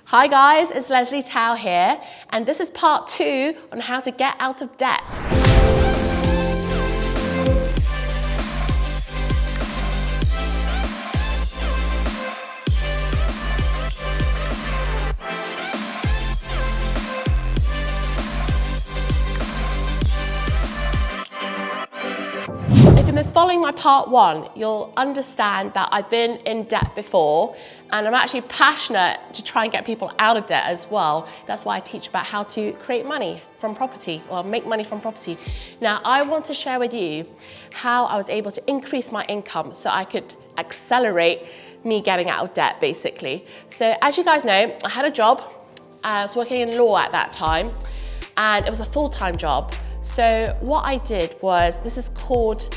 Hi guys, it's Lesley Tao here, and this is part 2 on how to get out of debt. If you've been following my part 1, you'll understand that I've been in debt before, and I'm actually passionate to try and get people out of debt as well. That's why I teach about how to create money from property or make money from property. Now, I want to share with you how I was able to increase my income so I could accelerate me getting out of debt, basically. So as you guys know, I had a job. I was working in law at that time, and it was a full-time job. So what I did was, this is called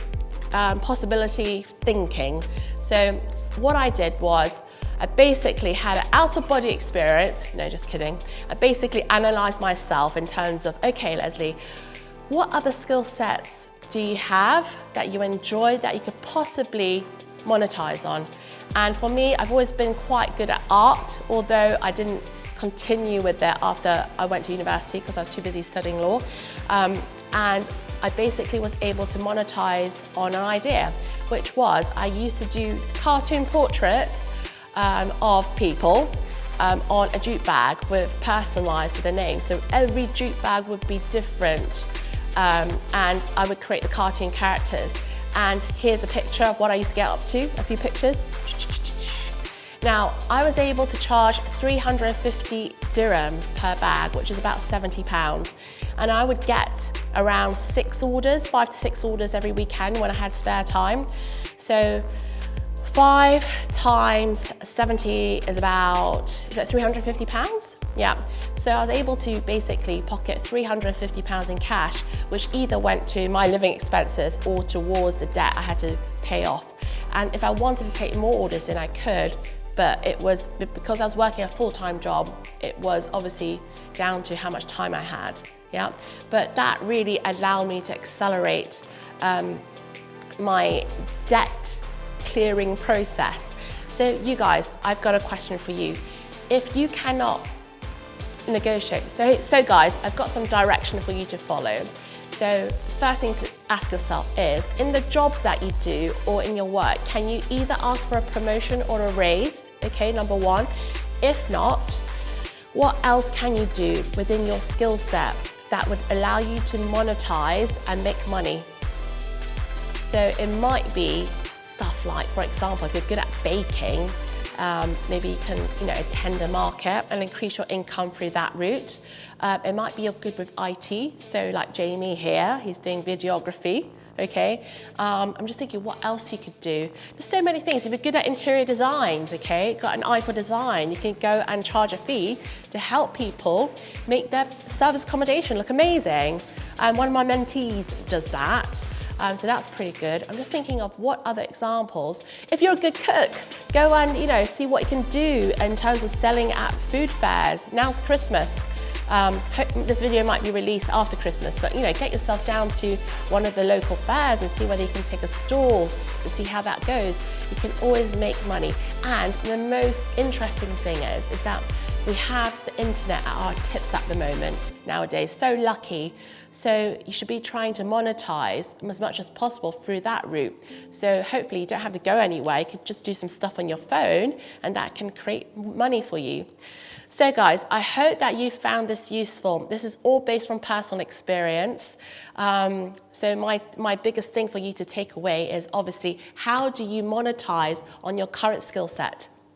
possibility thinking. So what I did was, I basically had an out-of-body experience. No, just kidding. I basically analyzed myself in terms of, okay, Lesley, what other skill sets do you have that you enjoy that you could possibly monetize on? And for me, I've always been quite good at art, although I didn't continue with that after I went to university because I was too busy studying law. And I basically was able to monetize on an idea, which was I used to do cartoon portraits of people on a jute bag personalized with a name. So every jute bag would be different, and I would create the cartoon characters. And here's a picture of what I used to get up to, a few pictures. Now, I was able to charge 350 dirhams per bag, which is about £70. And I would get around 5 to 6 orders every weekend when I had spare time. So 5 times 70 is that £350? Yeah. So I was able to basically pocket £350 in cash, which either went to my living expenses or towards the debt I had to pay off. And if I wanted to take more orders in, I could, but it was, because I was working a full-time job, it was obviously down to how much time I had, yeah? But that really allowed me to accelerate my debt clearing process. So you guys, I've got a question for you. If you cannot negotiate, so guys, I've got some direction for you to follow. So first thing to ask yourself is, in the job that you do or in your work, can you either ask for a promotion or a raise? Okay, number 1. If not, what else can you do within your skill set that would allow you to monetize and make money? So it might be stuff like, for example, if you're good at baking, maybe you can attend a market and increase your income through that route. It might be you're good with IT, so like Jamie here, he's doing videography. Okay, I'm just thinking what else you could do. There's so many things. If you're good at interior designs, okay, got an eye for design, you can go and charge a fee to help people make their serviced accommodation look amazing. One of my mentees does that. So that's pretty good. I'm just thinking of what other examples. If you're a good cook, go and see what you can do in terms of selling at food fairs. Now's Christmas. This video might be released after Christmas, but get yourself down to one of the local fairs and see whether you can take a stall and see how that goes. You can always make money. And the most interesting thing is that we have the internet at our tips at the moment nowadays. So lucky. So you should be trying to monetize as much as possible through that route. So hopefully you don't have to go anywhere. You could just do some stuff on your phone and that can create money for you. So guys, I hope that you found this useful. This is all based from personal experience. So my biggest thing for you to take away is obviously, how do you monetize on your current skill set?